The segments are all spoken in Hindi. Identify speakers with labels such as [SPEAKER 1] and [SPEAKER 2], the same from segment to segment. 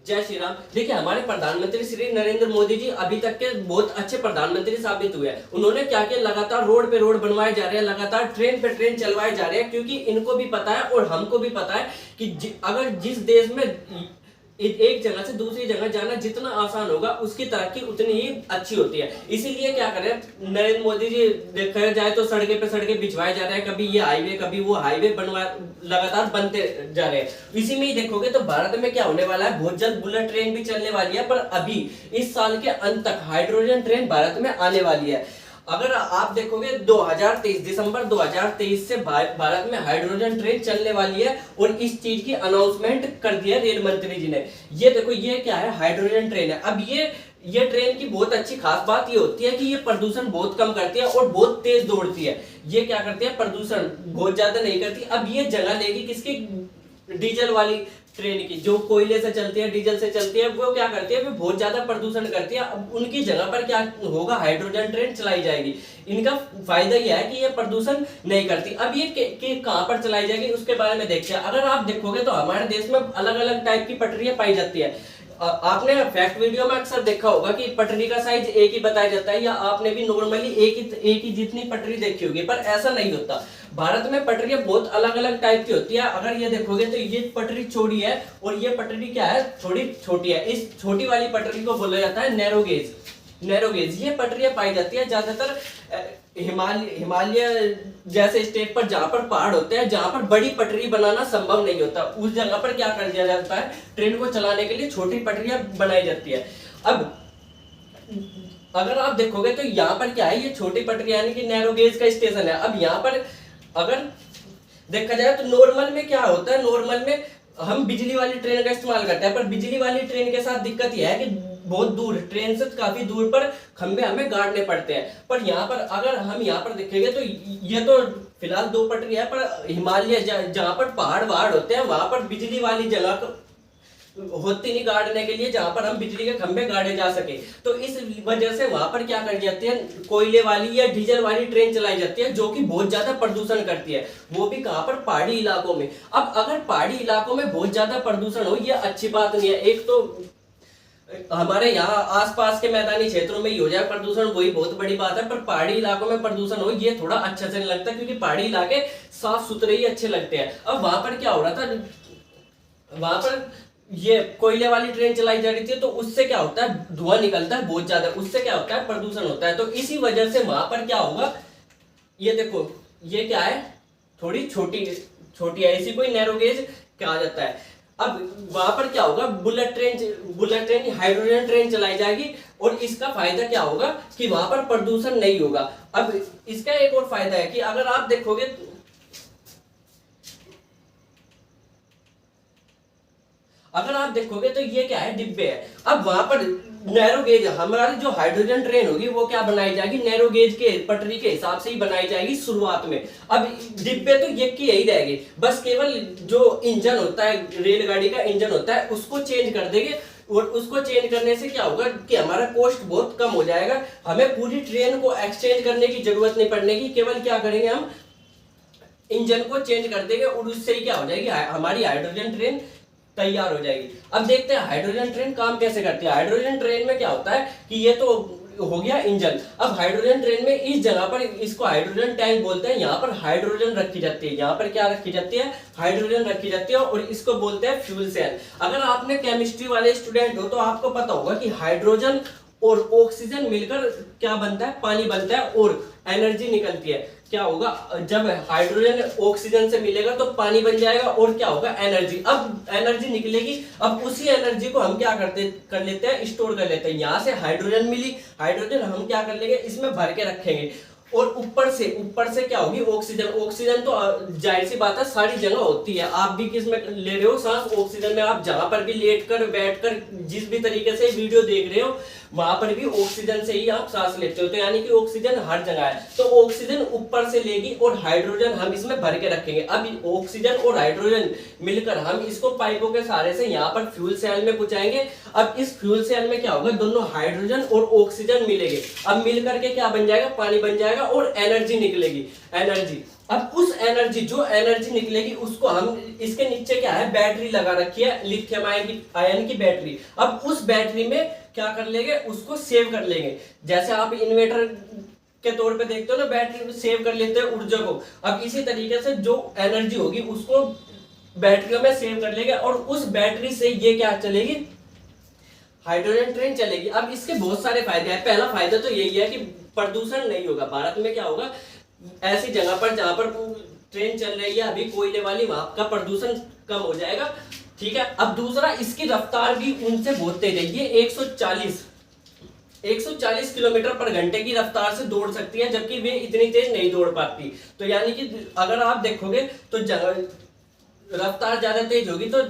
[SPEAKER 1] जय श्री राम। देखिए, हमारे प्रधानमंत्री श्री नरेंद्र मोदी जी अभी तक के बहुत अच्छे प्रधानमंत्री साबित हुए हैं। उन्होंने क्या किया, लगातार रोड पे रोड बनवाए जा रहे हैं, लगातार ट्रेन पे ट्रेन चलवाए जा रहे हैं, क्योंकि इनको भी पता है और हमको भी पता है कि अगर जिस देश में एक जगह से दूसरी जगह जाना जितना आसान होगा, उसकी तरक्की उतनी ही अच्छी होती है। इसीलिए क्या करें, नरेंद्र मोदी जी देखा जाए तो सड़कें पे सड़कें बिछवाए जा रहे हैं, कभी ये हाईवे कभी वो हाईवे बनवा लगातार बनते जा रहे हैं। इसी में ही देखोगे तो भारत में क्या होने वाला है, बहुत जल्द बुलेट ट्रेन भी चलने वाली है, पर अभी इस साल के अंत तक हाइड्रोजन ट्रेन भारत में आने वाली है। अगर आप देखोगे 2023 दिसंबर 2023 से भारत में हाइड्रोजन ट्रेन चलने वाली है और इस चीज की अनाउंसमेंट कर दिया रेल मंत्री जी ने। ये देखो, ये क्या है, हाइड्रोजन ट्रेन है। अब ये ट्रेन की बहुत अच्छी खास बात ये होती है कि ये प्रदूषण बहुत कम करती है और बहुत तेज दौड़ती है। ये क्या करती है, प्रदूषण बहुत ज्यादा नहीं करती। अब ये जगह लेगी किसकी, डीजल वाली ट्रेन की, जो कोयले से चलती है, डीजल से चलती है, वो क्या करती है, वो बहुत ज्यादा प्रदूषण करती है। अब उनकी जगह पर क्या होगा, हाइड्रोजन ट्रेन चलाई जाएगी। इनका फायदा यह है कि ये प्रदूषण नहीं करती। अब ये कहां पर चलाई जाएगी उसके बारे में देखते हैं। अगर आप देखोगे तो हमारे देश में अलग अलग टाइप की पटरियां पाई जाती है। आपने फैक्ट वीडियो में अक्सर देखा होगा कि पटरी का साइज एक ही बताया जाता है, या आपने भी नॉर्मली एक ही जितनी पटरी देखी होगी, पर ऐसा नहीं होता। भारत में पटरियां बहुत अलग अलग टाइप की होती है। अगर ये देखोगे तो ये पटरी चौड़ी है और ये पटरी क्या है, थोड़ी छोटी है। इस छोटी वाली पटरी को बोला जाता है नैरो गेज। नैरो गेज ये पटरियां पाई जाती है ज्यादातर हिमालय जैसे स्टेट पर, जहां पर पहाड़ होते हैं, जहां पर बड़ी पटरी बनाना संभव नहीं होता, उस जगह पर क्या कर दिया जाता है, ट्रेन को चलाने के लिए छोटी पटरियां बनाई जाती है। अब अगर आप देखोगे तो यहाँ पर क्या है, ये छोटी पटरी यानी कि नैरो गेज का स्टेशन है। अब यहाँ पर अगर देखा जाए तो नॉर्मल में क्या होता है, नॉर्मल में हम बिजली वाली ट्रेन का इस्तेमाल करते हैं, पर बिजली वाली ट्रेन के साथ दिक्कत यह है कि बहुत दूर, ट्रेन से काफी दूर पर खंबे हमें गाड़ने पड़ते हैं। पर यहाँ पर अगर हम यहाँ पर देखेंगे तो ये तो फिलहाल दो पटरी है, पर हिमालय जहाँ पर पहाड़ वहाड़ होते हैं वहां पर बिजली वाली जगह होती नहीं गाड़ने के लिए, जहां पर हम बिजली के खंभे गाड़े जा सके। तो इस वजह से वहां पर क्या कर जाती है, कोयले वाली या डीजल वाली ट्रेन चलाई जाती है, जो कि बहुत ज्यादा प्रदूषण करती है, वो भी कहां पर, पहाड़ी इलाकों में। अब अगर पहाड़ी इलाकों में बहुत ज्यादा प्रदूषण हो, ये अच्छी बात नहीं है। एक तो हमारे यहाँ आसपास के मैदानी क्षेत्रों में ही हो जाए प्रदूषण, वही बहुत बड़ी बात है, पर पहाड़ी इलाकों में प्रदूषण हो ये थोड़ा अच्छा से नहीं लगता, क्योंकि पहाड़ी इलाके साफ सुथरे ही अच्छे लगते हैं। अब वहां पर क्या हो रहा था, वहां पर ये कोयले वाली ट्रेन चलाई जा रही थी, तो उससे क्या होता है, धुआं निकलता है बहुत ज्यादा, उससे क्या होता है, प्रदूषण होता है। तो इसी वजह से वहां पर क्या होगा, ये देखो, ये क्या है, थोड़ी छोटी छोटी है, इसी को नैरो गेज कहा जाता है। अब वहां पर क्या होगा, बुलेट ट्रेन हाइड्रोजन ट्रेन चलाई जाएगी, और इसका फायदा क्या होगा कि वहां पर प्रदूषण नहीं होगा। अब इसका एक और फायदा है कि अगर आप देखोगे, तो ये क्या है, डिब्बे है। अब वहां पर नैरो गेज, हमारी जो हाइड्रोजन ट्रेन होगी वो क्या बनाई जाएगी, नैरो गेज के पटरी के हिसाब से ही बनाई जाएगी शुरुआत में। अब डिब्बे तो ये की यही रहेगी, बस केवल जो इंजन होता है, रेलगाड़ी का इंजन होता है, उसको चेंज कर देंगे। और उसको चेंज करने से क्या होगा कि हमारा कॉस्ट बहुत कम हो जाएगा, हमें पूरी ट्रेन को एक्सचेंज करने की जरूरत नहीं पड़ने की। केवल क्या करेंगे, हम इंजन को चेंज कर देंगे और उससे ही क्या हो जाएगी, हमारी हाइड्रोजन ट्रेन तैयार हो जाएगी। अब देखते हैं हाइड्रोजन ट्रेन काम कैसे करती है। हाइड्रोजन ट्रेन में क्या होता है कि ये तो हो गया इंजन। अब हाइड्रोजन ट्रेन में इस जगह पर, इसको हाइड्रोजन टैंक बोलते हैं, यहाँ पर हाइड्रोजन रखी जाती है। यहाँ पर क्या रखी जाती है, हाइड्रोजन रखी जाती है, और इसको बोलते हैं फ्यूल सेल। अगर आपने केमिस्ट्री वाले स्टूडेंट हो तो आपको पता होगा कि हाइड्रोजन और ऑक्सीजन मिलकर क्या बनता है, पानी बनता है, और एनर्जी निकलती है। क्या होगा, जब हाइड्रोजन ऑक्सीजन से मिलेगा तो पानी बन जाएगा, और क्या होगा, एनर्जी। अब एनर्जी निकलेगी, अब उसी एनर्जी को हम क्या कर लेते हैं, स्टोर कर लेते हैं। यहाँ से हाइड्रोजन मिली, हाइड्रोजन हम क्या कर लेंगे, इसमें भर के रखेंगे, और ऊपर से क्या होगी, ऑक्सीजन तो जाहिर सी बात है सारी जगह होती है। आप भी किस में ले रहे हो सांस, ऑक्सीजन में। आप जहां पर भी लेटकर बैठकर जिस भी तरीके से वीडियो देख रहे हो, वहां पर भी ऑक्सीजन से ही आप सांस लेते हो, तो यानी कि ऑक्सीजन हर जगह है। तो ऑक्सीजन ऊपर से लेगी और हाइड्रोजन हम इसमें भर के रखेंगे। अब ऑक्सीजन और हाइड्रोजन मिलकर हम इसको पाइपों के सहारे से यहाँ पर फ्यूल सेल में पहुंचाएंगे। अब इस फ्यूल सेल में क्या होगा, दोनों हाइड्रोजन और ऑक्सीजन मिलेंगे। अब मिल करके क्या बन जाएगा, पानी बन जाएगा, और एनर्जी निकलेगी, एनर्जी। अब उस एनर्जी, जो एनर्जी निकलेगी उसको हम, इसके नीचे क्या है, बैटरी लगा रखी है, लिथियम आयन की बैटरी। अब उस बैटरी में क्या कर लेंगे, उसको सेव कर लेंगे। जैसे आप इन्वर्टर के तौर पे देखते हो ना, बैटरी में सेव कर लेते हैं ऊर्जा को। अब इसी तरीके से जो एनर्जी होगी उसको बैटरियों में सेव कर लेंगे और उस बैटरी से ये क्या चलेगी, हाइड्रोजन ट्रेन चलेगी। अब इसके बहुत सारे फायदे हैं। पहला फायदा तो यही है कि प्रदूषण नहीं होगा। भारत में क्या होगा, ऐसी जगह पर जहां पर ट्रेन चल रही है अभी कोयले वाली, वहां का प्रदूषण कम हो जाएगा, ठीक है। अब दूसरा, इसकी रफ्तार भी उनसे बहुत तेज है। ये 140 किलोमीटर पर घंटे की रफ्तार से दौड़ सकती है, जबकि वे इतनी तेज नहीं दौड़ पाती। तो यानी कि अगर आप देखोगे तो रफ्तार ज्यादा तेज होगी तो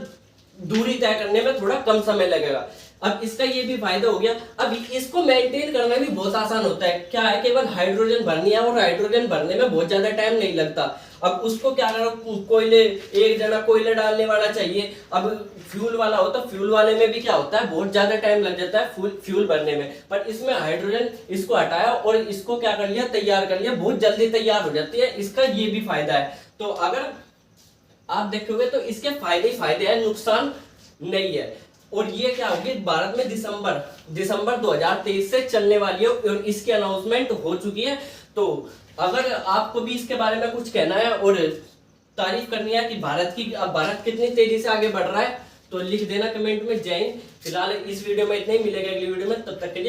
[SPEAKER 1] दूरी तय करने में थोड़ा कम समय लगेगा। अब इसका ये भी फायदा हो गया। अब इसको मेंटेन करना भी बहुत आसान होता है। क्या है, केवल हाइड्रोजन भरनी है और हाइड्रोजन भरने में बहुत ज्यादा टाइम नहीं लगता। अब उसको क्या करो, कोयले, एक जना कोयले डालने वाला चाहिए। अब फ्यूल वाला हो तो फ्यूल वाले में भी क्या होता है, बहुत ज्यादा टाइम लग जाता है फ्यूल भरने में। पर इसमें हाइड्रोजन, इसको हटाया और इसको क्या कर लिया, तैयार कर लिया, बहुत जल्दी तैयार हो जाती है। इसका ये भी फायदा है। तो अगर आप देखोगे तो इसके फायदे ही फायदे हैं, नुकसान नहीं है। और ये क्या होगी, भारत में दिसंबर 2023 से चलने वाली है और इसकी अनाउंसमेंट हो चुकी है। तो अगर आपको भी इसके बारे में कुछ कहना है और तारीफ करनी है कि भारत कितनी तेजी से आगे बढ़ रहा है, तो लिख देना कमेंट में। जय हिंद। फिलहाल इस वीडियो में इतना ही, मिलेगा अगली वीडियो में, तब तक के लिए।